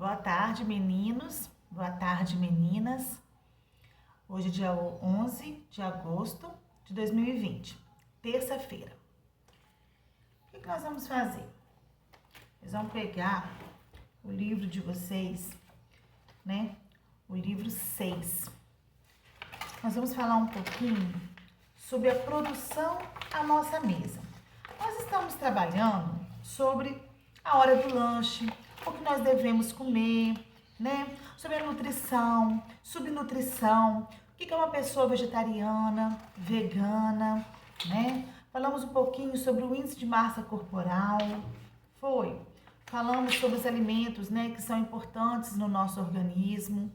Boa tarde, meninos. Boa tarde, meninas. Hoje é dia 11 de agosto de 2020, terça-feira. O que nós vamos fazer? Vocês vão pegar o livro de vocês, né? O livro 6. Nós vamos falar um pouquinho sobre a produção à nossa mesa. Nós estamos trabalhando sobre a hora do lanche, o que nós devemos comer, né? Sobre a nutrição, subnutrição, o que é uma pessoa vegetariana, vegana, né? Falamos um pouquinho sobre o índice de massa corporal, Falamos sobre os alimentos, né, que são importantes no nosso organismo.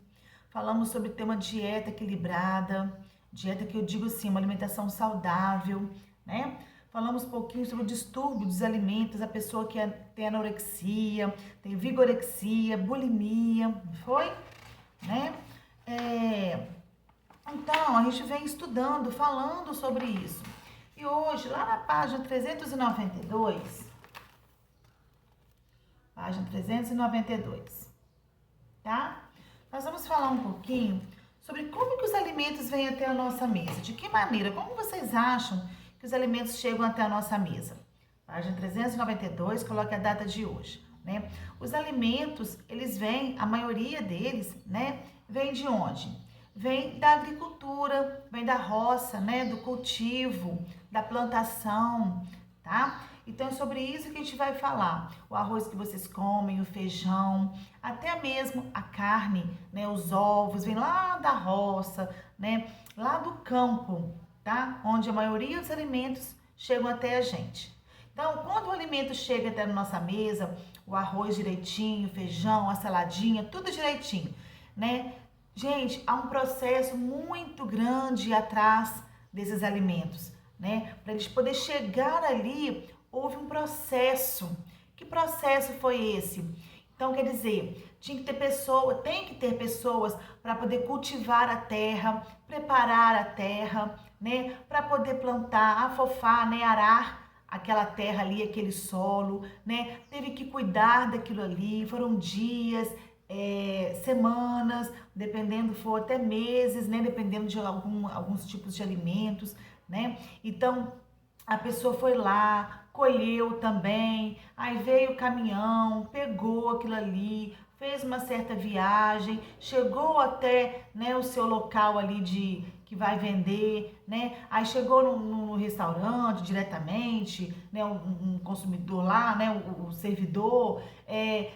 Falamos sobre ter uma dieta equilibrada, dieta que eu digo assim, uma alimentação saudável, né? Falamos um pouquinho sobre o distúrbio dos alimentos, a pessoa que tem anorexia, tem vigorexia, bulimia, né? Então, a gente vem estudando, falando sobre isso. E hoje, lá na página 392, tá? Nós vamos falar um pouquinho sobre como que os alimentos vêm até a nossa mesa. De que maneira? Como vocês acham que os alimentos chegam até a nossa mesa? Página 392, coloque a data de hoje, né? Os alimentos, eles vêm, a maioria deles, né, vem de onde? Vem da agricultura, vem da roça, né, do cultivo, da plantação, tá? Então é sobre isso que a gente vai falar. O arroz que vocês comem, o feijão, até mesmo a carne, né, os ovos, vem lá da roça, né, lá do campo, tá? Onde a maioria dos alimentos chegam até a gente. Então, quando o alimento chega até a nossa mesa, o arroz direitinho, o feijão, a saladinha, tudo direitinho, né? Gente, há um processo muito grande atrás desses alimentos, né? Para eles poder chegar ali, houve um processo. Que processo foi esse? Então, quer dizer, tem que ter pessoas para poder cultivar a terra, preparar a terra, né? Para poder plantar, afofar, né? Arar aquela terra ali, aquele solo, né? Teve que cuidar daquilo ali, foram dias, semanas, dependendo, for até meses, né? Dependendo de alguns tipos de alimentos, né? Então, a pessoa foi lá, colheu também, aí veio o caminhão, pegou aquilo ali, fez uma certa viagem, chegou até, né, o seu local ali que vai vender, né? Aí chegou no restaurante diretamente, né? Um consumidor lá, né? O servidor,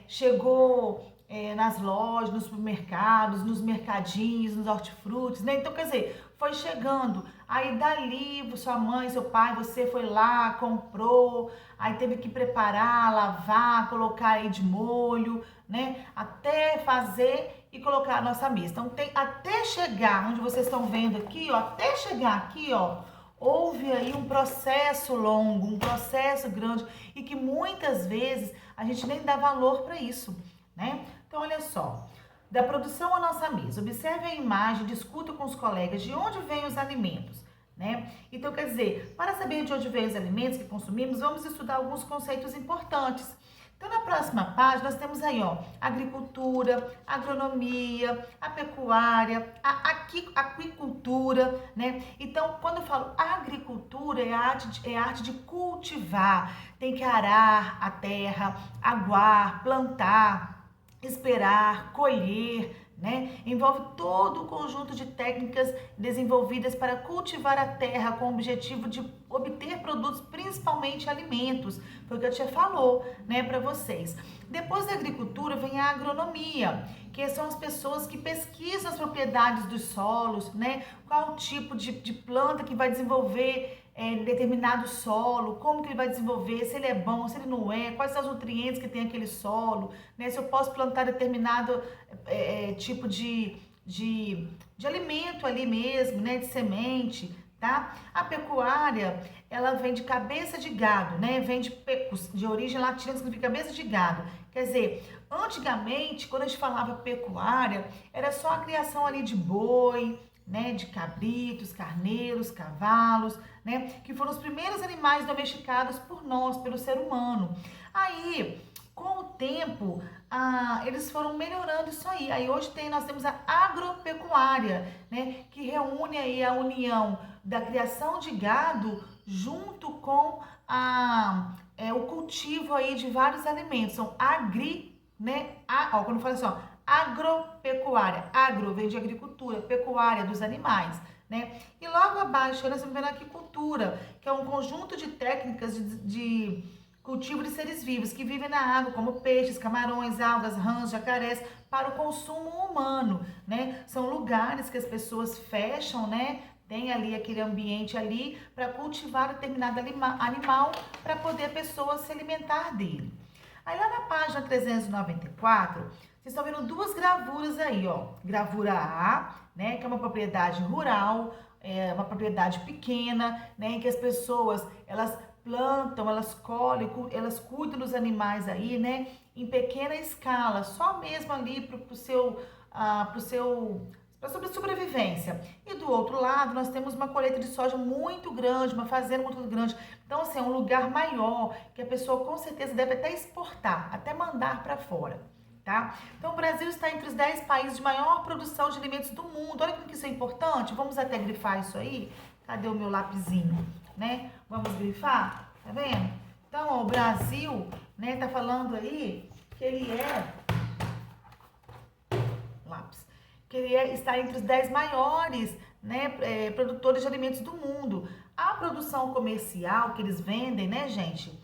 chegou nas lojas, nos supermercados, nos mercadinhos, nos hortifrutis, né? Então, quer dizer, foi chegando. Aí dali, sua mãe, seu pai, você foi lá, comprou, aí teve que preparar, lavar, colocar aí de molho, né? Até fazer e colocar a nossa mesa. Então, até chegar onde vocês estão vendo aqui, ó, até chegar aqui, ó, houve aí um processo longo, um processo grande e que muitas vezes a gente nem dá valor para isso, né? Então, olha só, da produção à nossa mesa, observe a imagem, discuta com os colegas de onde vêm os alimentos, né? Então, quer dizer, para saber de onde vêm os alimentos que consumimos, vamos estudar alguns conceitos importantes. Então, na próxima página, nós temos aí, ó, agricultura, agronomia, a pecuária, a aquicultura, né? Então, quando eu falo agricultura, é a arte de cultivar, tem que arar a terra, aguar, plantar, esperar, colher, né? Envolve todo o conjunto de técnicas desenvolvidas para cultivar a terra com o objetivo de obter produtos, principalmente alimentos. Foi o que a tia falou, né, para vocês. Depois da agricultura vem a agronomia, que são as pessoas que pesquisam as propriedades dos solos, né? Qual o tipo de planta que vai desenvolver determinado solo, como que ele vai desenvolver, se ele é bom, se ele não é, quais são os nutrientes que tem aquele solo, né? Se eu posso plantar determinado tipo de alimento ali mesmo, né? De semente, tá? A pecuária, ela vem de cabeça de gado, né? Vem de origem latina, significa cabeça de gado. Quer dizer, antigamente, quando a gente falava pecuária, era só a criação ali de boi, né, de cabritos, carneiros, cavalos, né, que foram os primeiros animais domesticados por nós, pelo ser humano. Aí, Com o tempo, eles foram melhorando isso aí. Aí hoje nós temos a agropecuária, né, que reúne aí a união da criação de gado junto com o cultivo aí de vários alimentos. São né, quando fala assim, ó, agropecuária, agro vem de agricultura, pecuária dos animais, né? E logo abaixo nós estamos vendo a aquicultura, que é um conjunto de técnicas de cultivo de seres vivos que vivem na água, como peixes, camarões, algas, rãs, jacarés, para o consumo humano, né? São lugares que as pessoas fecham, né? Tem ali aquele ambiente ali para cultivar determinado animal para poder a pessoa se alimentar dele. Aí lá na página 394, vocês estão vendo duas gravuras aí, ó. Gravura A, né, que é uma propriedade rural, é uma propriedade pequena, né, em que as pessoas, elas plantam, elas colhem, elas cuidam dos animais aí, né, em pequena escala, só mesmo ali para sobrevivência. E do outro lado, nós temos uma colheita de soja muito grande, uma fazenda muito grande. Então, assim, é um lugar maior que a pessoa com certeza deve até exportar, até mandar para fora, tá? Então, o Brasil está entre os 10 países de maior produção de alimentos do mundo. Olha como que isso é importante. Vamos até grifar isso aí. Cadê o meu lapisinho, né? Vamos grifar? Tá vendo? Então, ó, o Brasil, né, tá falando aí que ele está entre os 10 maiores, né, produtores de alimentos do mundo. A produção comercial que eles vendem, né, gente,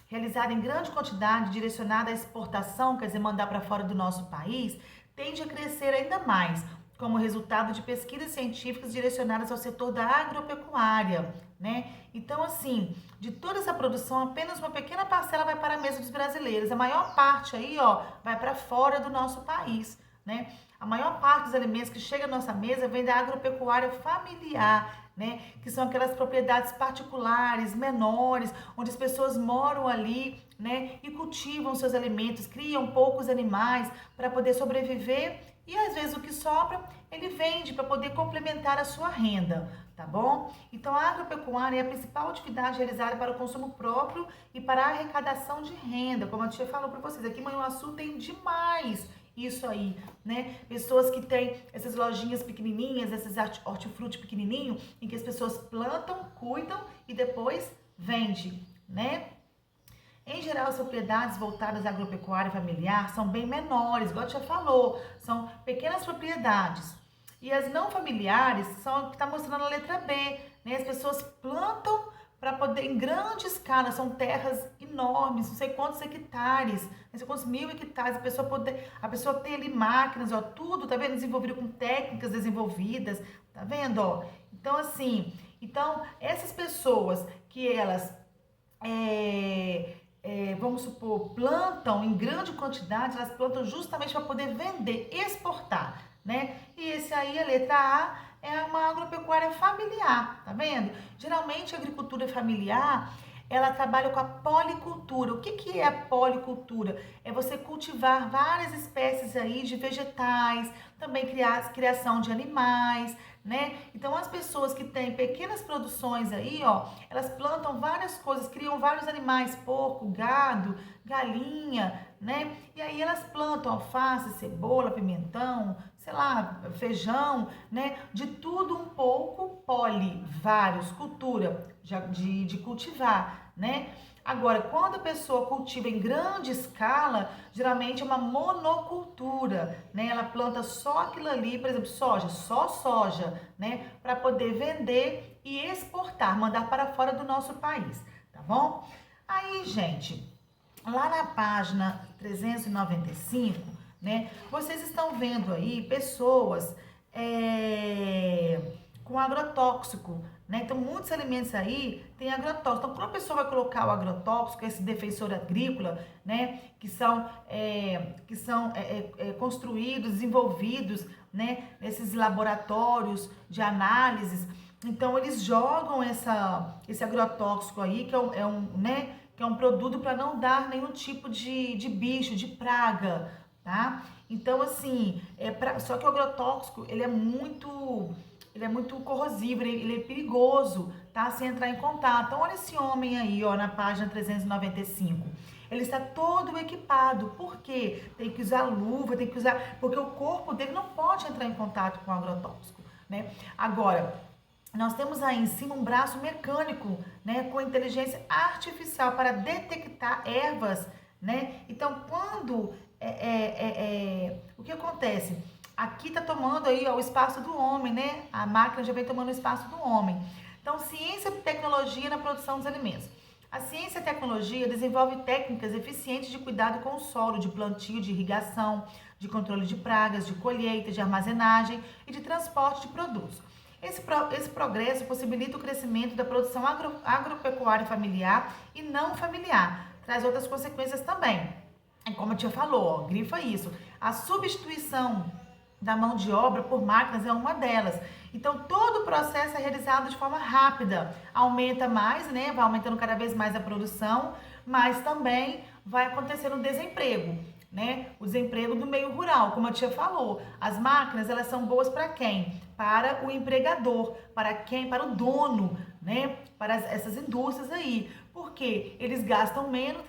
realizada em grande quantidade, direcionada à exportação, quer dizer, mandar para fora do nosso país, tende a crescer ainda mais, como resultado de pesquisas científicas direcionadas ao setor da agropecuária, né? Então, assim, de toda essa produção, apenas uma pequena parcela vai para a mesa dos brasileiros. A maior parte aí, ó, vai para fora do nosso país, né? A maior parte dos alimentos que chega à nossa mesa vem da agropecuária familiar, né? Que são aquelas propriedades particulares, menores, onde as pessoas moram ali, né? E cultivam seus alimentos, criam poucos animais para poder sobreviver e às vezes o que sobra ele vende para poder complementar a sua renda, tá bom? Então a agropecuária é a principal atividade realizada para o consumo próprio e para a arrecadação de renda, como a tia falou para vocês. Aqui em Manhuaçu tem demais isso aí, né? Pessoas que têm essas lojinhas pequenininhas, esses hortifruti pequenininho, em que as pessoas plantam, cuidam e depois vende, né? Em geral, as propriedades voltadas à agropecuária familiar são bem menores, igual a tia falou, são pequenas propriedades. E as não familiares são o que está mostrando a letra B, né? As pessoas plantam para poder, em grande escala, são terras enormes, não sei quantos hectares, não sei quantos mil hectares, a pessoa tem ali máquinas, ó, tudo, tá vendo? Desenvolvido com técnicas desenvolvidas, tá vendo, ó? Então, assim, essas pessoas que elas, vamos supor, plantam em grande quantidade, elas plantam justamente para poder vender, exportar, né? E esse aí, a letra A, é uma agropecuária familiar, tá vendo? Geralmente a agricultura familiar, ela trabalha com a policultura. O que é a policultura? É você cultivar várias espécies aí de vegetais, também criação de animais, né? Então as pessoas que têm pequenas produções aí, ó, elas plantam várias coisas, criam vários animais, porco, gado, galinha, né? E aí elas plantam alface, cebola, pimentão, sei lá, feijão, né? De tudo um pouco, vários, cultura de cultivar, né? Agora, quando a pessoa cultiva em grande escala, geralmente é uma monocultura, né? Ela planta só aquilo ali, por exemplo, soja, só soja, né? Para poder vender e exportar, mandar para fora do nosso país, tá bom? Aí, gente, lá na página 395, né? Vocês estão vendo aí pessoas com agrotóxico, né? Então, muitos alimentos aí têm agrotóxico. Então, quando a pessoa vai colocar o agrotóxico, esse defensor agrícola, né? Que são construídos, desenvolvidos, né? Nesses laboratórios de análises. Então, eles jogam esse agrotóxico aí, que é um produto para não dar nenhum tipo de bicho, de praga, tá? Então, assim, só que o agrotóxico, ele é muito corrosivo, ele é perigoso, tá? Se entrar em contato. Então, olha esse homem aí, ó, na página 395. ele está todo equipado. Por quê? Tem que usar luva, tem que usar, porque o corpo dele não pode entrar em contato com o agrotóxico, né? Agora, nós temos aí em cima um braço mecânico, né, com inteligência artificial para detectar ervas, né? Então, quando o que acontece? Aqui está tomando aí ó, o espaço do homem, né? A máquina já vem tomando o espaço do homem. Então, ciência e tecnologia na produção dos alimentos. A ciência e a tecnologia desenvolve técnicas eficientes de cuidado com o solo, de plantio, de irrigação, de controle de pragas, de colheita, de armazenagem e de transporte de produtos. Esse progresso possibilita o crescimento da produção agropecuária familiar e não familiar. Traz outras consequências também. Como a tia falou, ó, grifa isso. A substituição da mão de obra por máquinas é uma delas. Então, todo o processo é realizado de forma rápida. Aumenta mais, né? Vai aumentando cada vez mais a produção, mas também vai acontecendo o desemprego, né? O desemprego do meio rural, como a tia falou. As máquinas, elas são boas para quem? Para o empregador, para quem? Para o dono, né? Para essas indústrias aí. Porque eles gastam menos,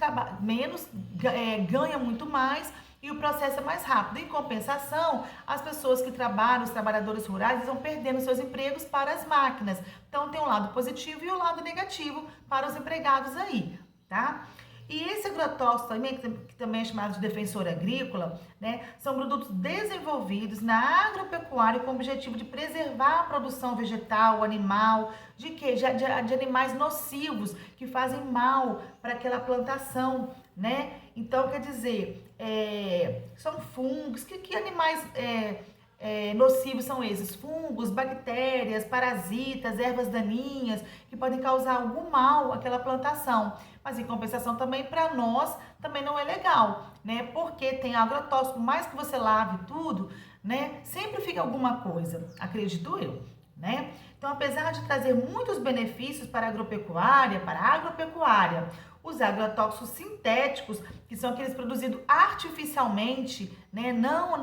ganham muito mais e o processo é mais rápido. Em compensação, as pessoas que trabalham, os trabalhadores rurais, eles vão perdendo seus empregos para as máquinas. Então, tem um lado positivo e o lado negativo para os empregados aí, tá? E esse agrotóxico também, que também é chamado de defensor agrícola, né, são produtos desenvolvidos na agropecuária com o objetivo de preservar a produção vegetal, animal, de quê? De animais nocivos que fazem mal para aquela plantação, né? Então, quer dizer, são fungos, que animais nocivos são esses? Fungos, bactérias, parasitas, ervas daninhas que podem causar algum mal àquela plantação. Mas em compensação também para nós também não é legal, né? Porque tem agrotóxico, mais que você lave tudo, né? Sempre fica alguma coisa, acredito eu, né? Então, apesar de trazer muitos benefícios para a agropecuária, os agrotóxicos sintéticos, que são aqueles produzidos artificialmente, né, não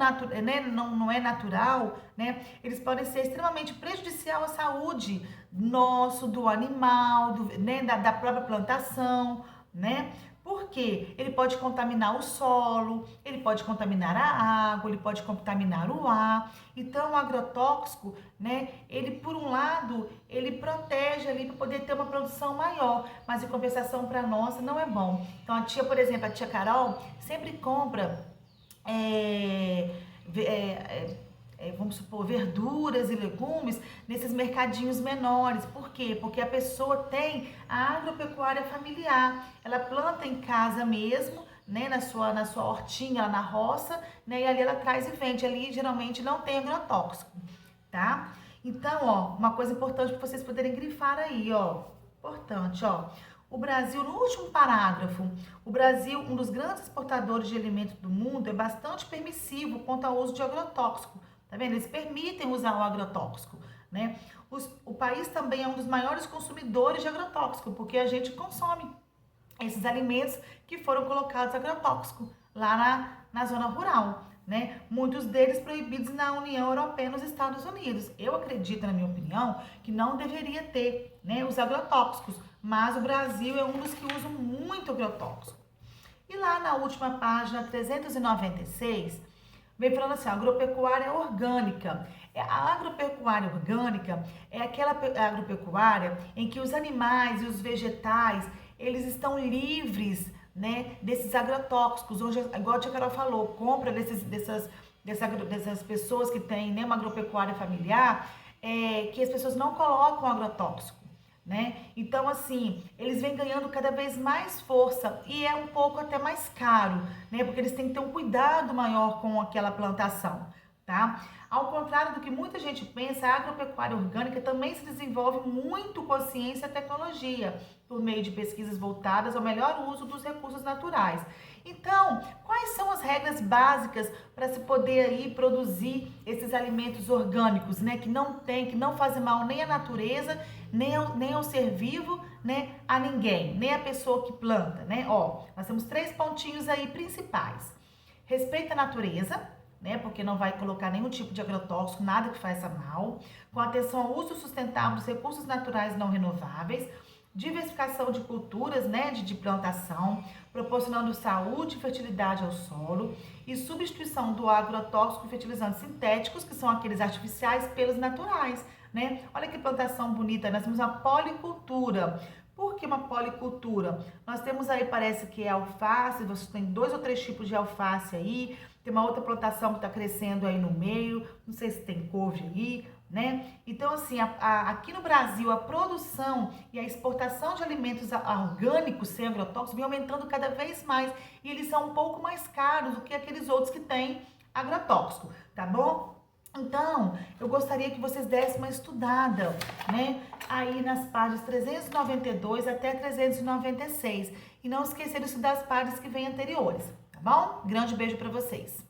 é natural, né, eles podem ser extremamente prejudicial à saúde nosso, do animal, né, da própria plantação, né? Porque ele pode contaminar o solo, ele pode contaminar a água, ele pode contaminar o ar. Então, o agrotóxico, né, ele por um lado, ele protege ali para poder ter uma produção maior, mas em compensação para nós não é bom. Então, a tia, por exemplo, a tia Carol sempre compra vamos supor, verduras e legumes nesses mercadinhos menores. Por quê? Porque a pessoa tem a agropecuária familiar. Ela planta em casa mesmo, né, na sua hortinha, na roça, né, e ali ela traz e vende. Ali geralmente não tem agrotóxico, tá? Então, ó, uma coisa importante para vocês poderem grifar aí, ó. Importante, ó. O Brasil, no último parágrafo, o Brasil, um dos grandes exportadores de alimentos do mundo, é bastante permissivo quanto ao uso de agrotóxico. Tá vendo? Eles permitem usar o agrotóxico, né? O país também é um dos maiores consumidores de agrotóxico, porque a gente consome esses alimentos que foram colocados agrotóxico lá na zona rural, né? Muitos deles proibidos na União Europeia e nos Estados Unidos. Eu acredito, na minha opinião, que não deveria ter, né, os agrotóxicos, mas o Brasil é um dos que usam muito agrotóxico. E lá na última página 396, vem falando assim, agropecuária orgânica. A agropecuária orgânica é aquela agropecuária em que os animais e os vegetais, eles estão livres, né, desses agrotóxicos, onde, igual a tia Carol falou, compra dessas pessoas que têm, né, uma agropecuária familiar, que as pessoas não colocam agrotóxico, né? Então, assim, eles vêm ganhando cada vez mais força e é um pouco até mais caro, né? Porque eles têm que ter um cuidado maior com aquela plantação, tá? Ao contrário do que muita gente pensa, a agropecuária orgânica também se desenvolve muito com a ciência e a tecnologia, por meio de pesquisas voltadas ao melhor uso dos recursos naturais. Então, quais são as regras básicas para se poder aí produzir esses alimentos orgânicos, né? Que não fazem mal nem à natureza, nem ao ser vivo, né? A ninguém, nem a pessoa que planta, né? Ó, nós temos 3 pontinhos aí principais. Respeita a natureza, né? Porque não vai colocar nenhum tipo de agrotóxico, nada que faça mal. Com atenção ao uso sustentável dos recursos naturais não renováveis. diversificação de culturas, né, de plantação, proporcionando saúde e fertilidade ao solo e substituição do agrotóxico e fertilizantes sintéticos, que são aqueles artificiais, pelos naturais, né? Olha que plantação bonita, nós temos uma policultura. Por que uma policultura? Nós temos aí, parece que é alface, você tem 2 ou 3 tipos de alface aí, tem uma outra plantação que está crescendo aí no meio, não sei se tem couve aí, né? Então, assim, aqui no Brasil, a produção e a exportação de alimentos orgânicos sem agrotóxicos vem aumentando cada vez mais e eles são um pouco mais caros do que aqueles outros que têm agrotóxico, tá bom? Então, eu gostaria que vocês dessem uma estudada, né? Aí nas páginas 392 até 396. E não esquecer de estudar as páginas que vêm anteriores, tá bom? Grande beijo para vocês.